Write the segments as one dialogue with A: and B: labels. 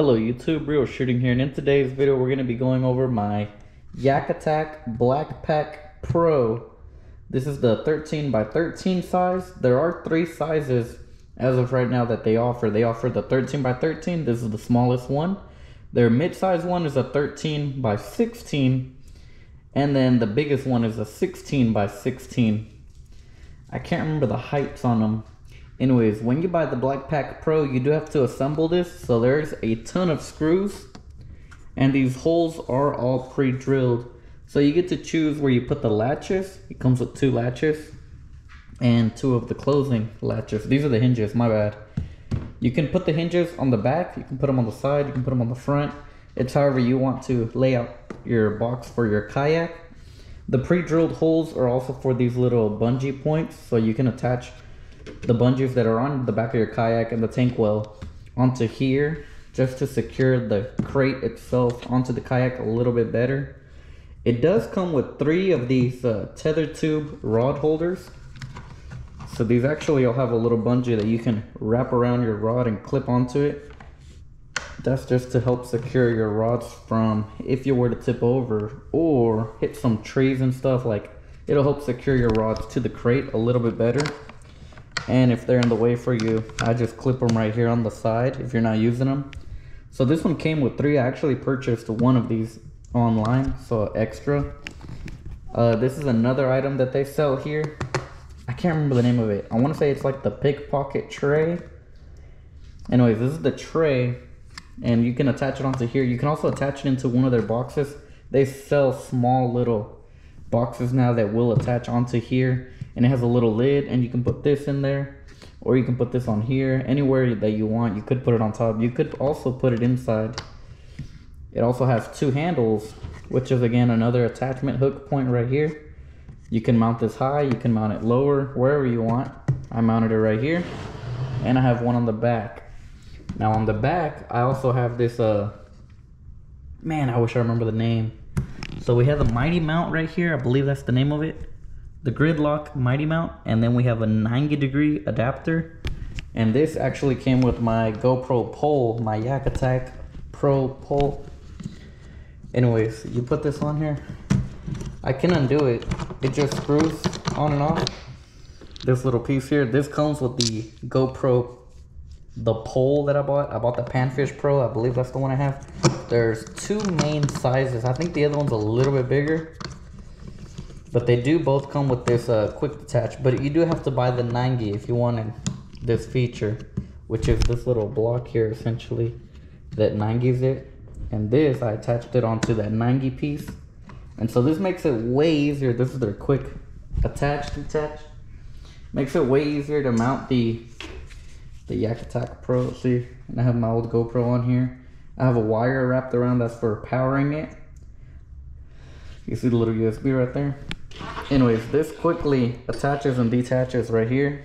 A: Hello YouTube, Real Shooting here, and in today's video we're going to be going over my YakAttack Black Pack Pro. This is the 13 by 13 size. There are 3 sizes as of right now that they offer. They offer the 13 by 13, this is the smallest one. Their mid-size one is a 13 by 16, and then the biggest one is a 16 by 16. I can't remember the heights on them. Anyways, when you buy the Black Pack Pro, you do have to assemble this. So there's a ton of screws, and these holes are all pre-drilled. So you get to choose where you put the latches. It comes with 2 latches and 2 of the closing latches. These are the hinges, my bad. You can put the hinges on the back, you can put them on the side, you can put them on the front. It's however you want to lay out your box for your kayak. The pre-drilled holes are also for these little bungee points, so you can attach the bungees that are on the back of your kayak and the tank well onto here, just to secure the crate itself onto the kayak a little bit better. It does come with 3 of these tether tube rod holders. So these actually all have a little bungee that you can wrap around your rod and clip onto it. That's just to help secure your rods from if you were to tip over or hit some trees and stuff. Like, it'll help secure your rods to the crate a little bit better. And if they're in the way for you, I just clip them right here on the side if you're not using them. So this one came with 3. I actually purchased 1 of these online, so extra. This is another item that they sell here. I can't remember the name of it. I want to say it's like the pickpocket tray. Anyways, this is the tray, and you can attach it onto here. You can also attach it into one of their boxes. They sell small little boxes now that will attach onto here. And it has a little lid, and you can put this in there, or you can put this on here, anywhere that you want. You could put it on top. You could also put it inside. It also has 2 handles, which is again another attachment hook point right here. You can mount this high, you can mount it lower, wherever you want. I mounted it right here, and I have one on the back. Now on the back, I also have this, man, I wish I remember the name. So we have the Mighty Mount right here. I believe that's the name of it. The Gridlock Mighty Mount, and then we have a 90-degree adapter. And this actually came with my GoPro pole, my YakAttack Pro pole. Anyways, you put this on here. I can undo it. It just screws on and off. This little piece here, this comes with the GoPro, the pole that I bought. I bought the Panfish Pro, I believe that's the one I have. There's 2 main sizes. I think the other one's a little bit bigger. But they do both come with this quick detach. But you do have to buy the 90 if you wanted this feature, which is this little block here essentially that 90s it. And this, I attached it onto that 90 piece. And so this makes it way easier. This is their quick attach detach. Makes it way easier to mount the YakAttack Pro. See, and I have my old GoPro on here. I have a wire wrapped around that's for powering it. You see the little USB right there? Anyways, this quickly attaches and detaches right here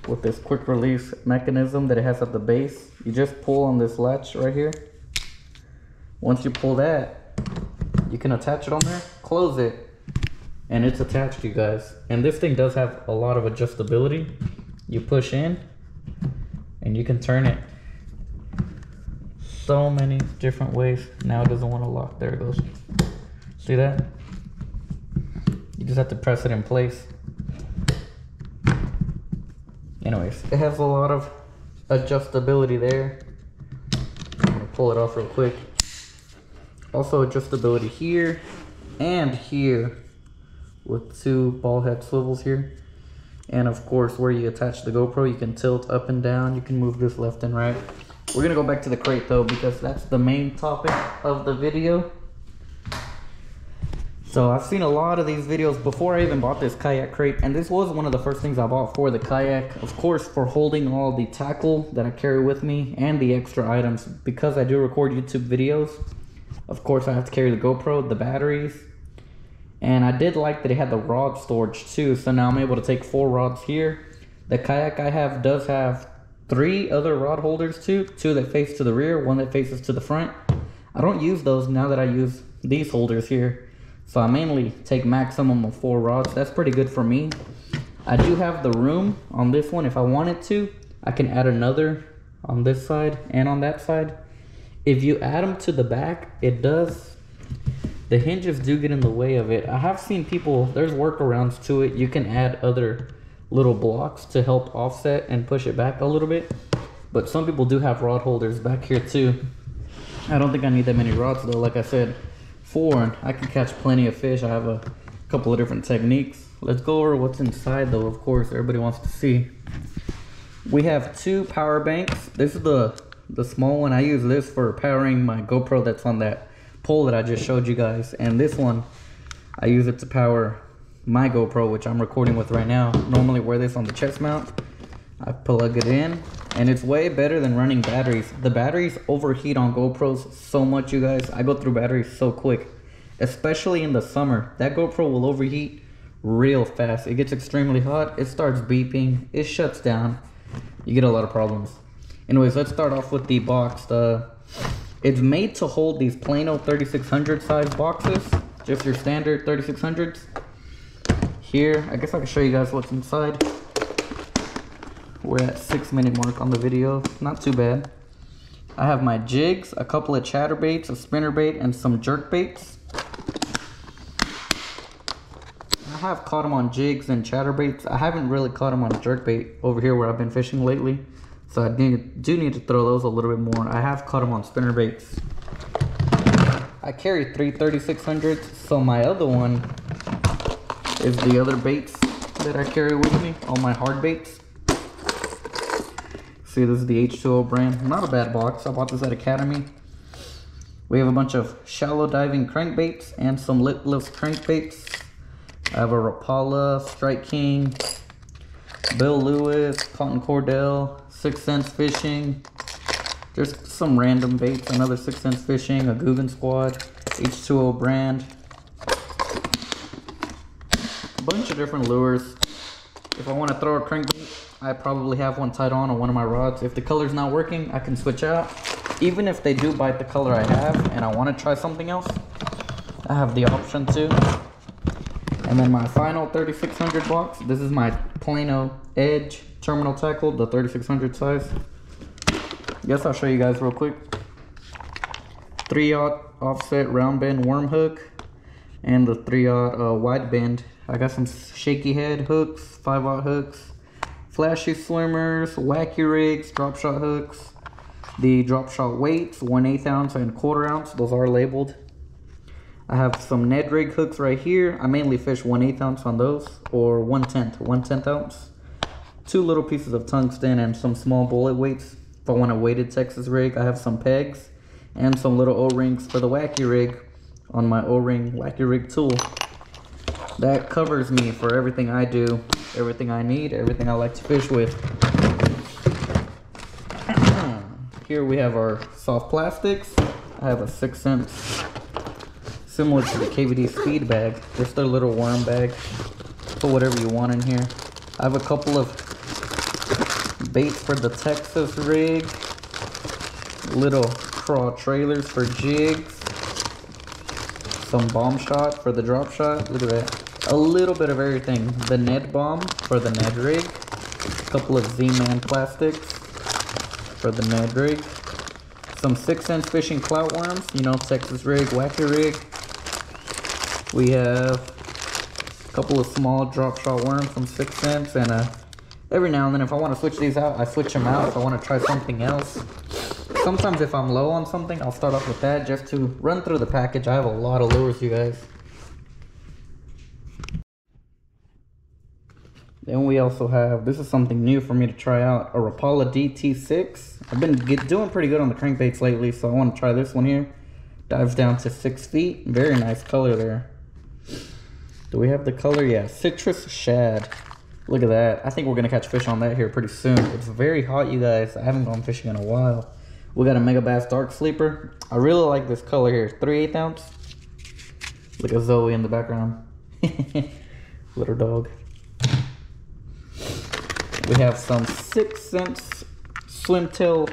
A: with this quick release mechanism that it has at the base. You just pull on this latch right here. Once you pull that, you can attach it on there, close it, and it's attached, you guys. And this thing does have a lot of adjustability. You push in and you can turn it so many different ways. Now it doesn't want to lock. There it goes. See that? You just have to press it in place. Anyways, it has a lot of adjustability there. I'm gonna pull it off real quick. Also adjustability here and here with 2 ball head swivels here. And of course, where you attach the GoPro, you can tilt up and down. You can move this left and right. We're gonna go back to the crate though, because that's the main topic of the video. So I've seen a lot of these videos before I even bought this kayak crate, and this was one of the first things I bought for the kayak. Of course, for holding all the tackle that I carry with me and the extra items, because I do record YouTube videos. Of course, I have to carry the GoPro, the batteries, and I did like that it had the rod storage too. So now I'm able to take 4 rods here. The kayak I have does have 3 other rod holders too, 2 that face to the rear, 1 that faces to the front. I don't use those now that I use these holders here. So I mainly take maximum of 4 rods. That's pretty good for me. I do have the room on this one. If I wanted to, I can add another on this side and on that side. If you add them to the back, the hinges do get in the way of it. I have seen people, there's workarounds to it. You can add other little blocks to help offset and push it back a little bit. But some people do have rod holders back here too. I don't think I need that many rods though. Like I said, I can catch plenty of fish. I have a couple of different techniques. Let's go over what's inside though, of course, everybody wants to see. We have 2 power banks. This is the small one. I use this for powering my GoPro that's on that pole that I just showed you guys. And this one, I use it to power my GoPro, which I'm recording with right now. Normally wear this on the chest mount. I plug it in, and it's way better than running batteries. The batteries overheat on GoPros so much, you guys. I go through batteries so quick, especially in the summer. That GoPro will overheat real fast. It gets extremely hot. It starts beeping. It shuts down. You get a lot of problems. Anyways, let's start off with the box. It's made to hold these Plano 3600 size boxes, just your standard 3600s. Here, I guess I can show you guys what's inside. We're at 6-minute mark on the video, not too bad. I have my jigs, a couple of chatterbaits, a spinnerbait, and some jerkbaits. I have caught them on jigs and chatterbaits. I haven't really caught them on a jerkbait over here where I've been fishing lately. So I do need to throw those a little bit more. I have caught them on spinnerbaits. I carry 3 3600s, so my other one is the other baits that I carry with me, all my hard baits. See, this is the H2O brand. Not a bad box. I bought this at Academy. We have a bunch of shallow diving crankbaits and some lipless crankbaits. I have a Rapala, Strike King, Bill Lewis, Cotton Cordell, 6 Sense Fishing, just some random baits, another 6 Sense Fishing, a Guggen Squad, H2O brand, a bunch of different lures. If I want to throw a crankbait, I probably have one tied on one of my rods. If the color's not working, I can switch out. Even if they do bite the color I have and I want to try something else, I have the option to. And then my final 3600 box, this is my Plano Edge terminal tackle, the 3600 size. Guess I'll show you guys real quick. 3/0 offset round bend worm hook and the 3/0 wide bend. I got some shaky head hooks, 5/0 hooks, flashy swimmers, wacky rigs, drop shot hooks, the drop shot weights, 1/8 ounce and 1/4 ounce. Those are labeled. I have some Ned rig hooks right here. I mainly fish 1/8 ounce on those, or 1/10 ounce. 2 little pieces of tungsten and some small bullet weights. If I want a weighted Texas rig, I have some pegs and some little O-rings for the wacky rig on my O-ring wacky rig tool. That covers me for everything I do, everything I need, everything I like to fish with. Here we have our soft plastics. I have a 6 Sense, similar to the KVD Speed bag, just a little worm bag. Put whatever you want in here. I have a couple of baits for the Texas rig, little craw trailers for jigs, some bomb shot for the drop shot. Look at that. A little bit of everything. The Ned bomb for the Ned rig, a couple of Z-Man plastics for the Ned rig, some 6 Sense fishing clout worms, you know, Texas rig, wacky rig. We have a couple of small drop shot worms from 6 Sense, and every now and then if I want to switch these out, I switch them out if I want to try something else. Sometimes if I'm low on something, I'll start off with that just to run through the package. I have a lot of lures, you guys. Then we also have, this is something new for me to try out, a Rapala DT6. I've been doing pretty good on the crankbaits lately, so I want to try this one here. Dives down to 6 feet. Very nice color there. Do we have the color? Yeah, citrus shad. Look at that. I think we're going to catch fish on that here pretty soon. It's very hot, you guys. I haven't gone fishing in a while. We got a Mega Bass Dark Sleeper. I really like this color here. 3/8 ounce. Look at Zoe in the background. Little dog. We have some 6 Sense swim tail.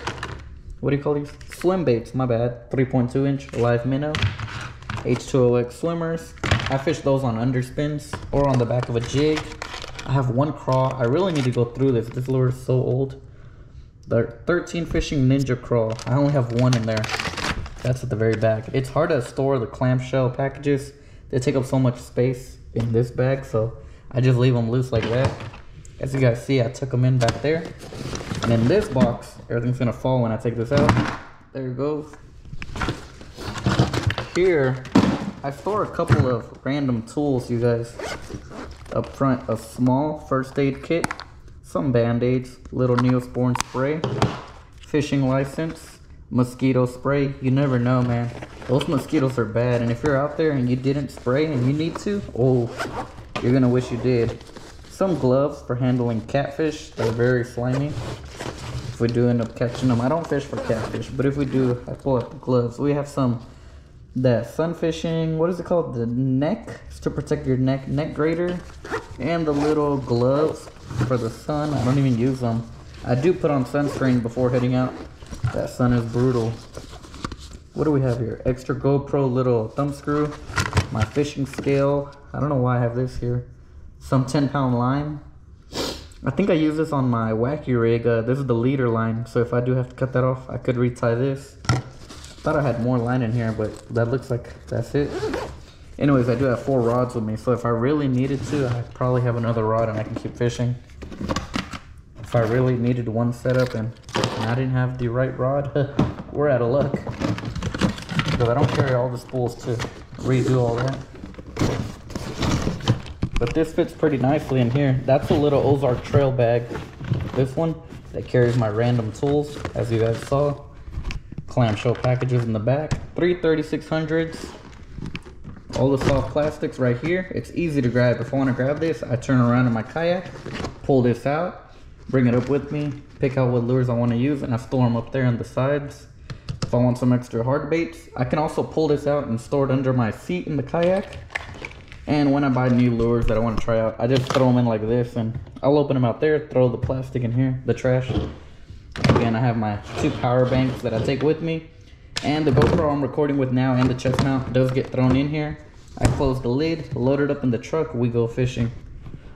A: What do you call these? Swim baits, my bad. 3.2 inch live minnow. H2OX swimmers. I fish those on underspins or on the back of a jig. I have one craw. I really need to go through this. This lure is so old. The 13 Fishing Ninja Crawl. I only have one in there. That's at the very back. It's hard to store the clamshell packages. They take up so much space in this bag, so I just leave them loose like that. As you guys see, I took them in back there. And in this box, everything's gonna fall when I take this out. There it goes. Here, I store a couple of random tools, you guys. Up front, a small first aid kit, some band-aids, little Neosporin spray, fishing license, mosquito spray. You never know, man. Those mosquitoes are bad, and if you're out there and you didn't spray and you need to, oh, you're gonna wish you did. Some gloves for handling catfish. They're very slimy. If we do end up catching them, I don't fish for catfish, but if we do, I pull out the gloves. We have some, that sun fishing, what is it called? The neck, it's to protect your neck grater, and the little gloves for the sun. I don't even use them. I do put on sunscreen before heading out. That sun is brutal. What do we have here? Extra GoPro little thumb screw, my fishing scale. I don't know why I have this here. Some 10-pound line. I think I use this on my wacky rig. This is the leader line, so if I do have to cut that off, I could retie this. Thought I had more line in here, but that looks like that's it. Anyways, I do have 4 rods with me, so if I really needed to, I probably have another rod and I can keep fishing. If I really needed one setup and I didn't have the right rod, we're out of luck. Because I don't carry all the spools to redo all that. But this fits pretty nicely in here. That's a little Ozark trail bag. This one that carries my random tools, as you guys saw. Clamshell packages in the back. 3 3600s. All the soft plastics right here. It's easy to grab. If I want to grab this, I turn around in my kayak, pull this out, bring it up with me, pick out what lures I want to use, and I store them up there on the sides. If I want some extra hard baits, I can also pull this out and store it under my seat in the kayak. And when I buy new lures that I want to try out, I just throw them in like this, and I'll open them out there, throw the plastic in here, the trash. Again, I have my 2 power banks that I take with me, and the GoPro I'm recording with now and the chest mount does get thrown in here. I close the lid, load it up in the truck, we go fishing.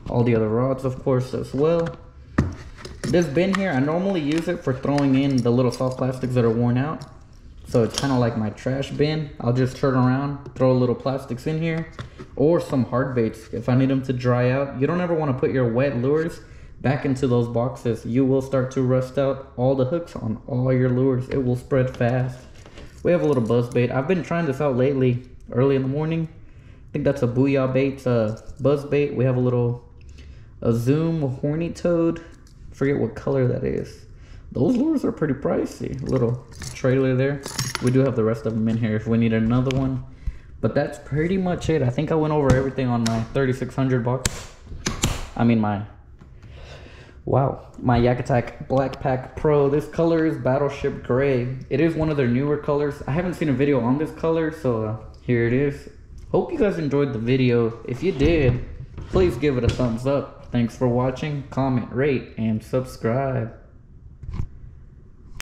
A: All the other rods, of course, as well. This bin here, I normally use it for throwing in the little soft plastics that are worn out. So it's kind of like my trash bin. I'll just turn around, throw little plastics in here, or some hard baits if I need them to dry out. You don't ever want to put your wet lures back into those boxes. You will start to rust out all the hooks on all your lures. It will spread fast. We have a little buzz bait. I've been trying this out lately, early in the morning. I think that's a Booyah Baits buzz bait. We have a Zoom horny toad. Forget what color that is. Those lures are pretty pricey. A little trailer there. We do have the rest of them in here if we need another one. But that's pretty much it. I think I went over everything on my 3600 box. I mean my YakAttack Black Pack Pro. This color is Battleship Gray. It is one of their newer colors. I haven't seen a video on this color, so here it is. Hope you guys enjoyed the video. If you did, please give it a thumbs up. Thanks for watching. Comment, rate, and subscribe.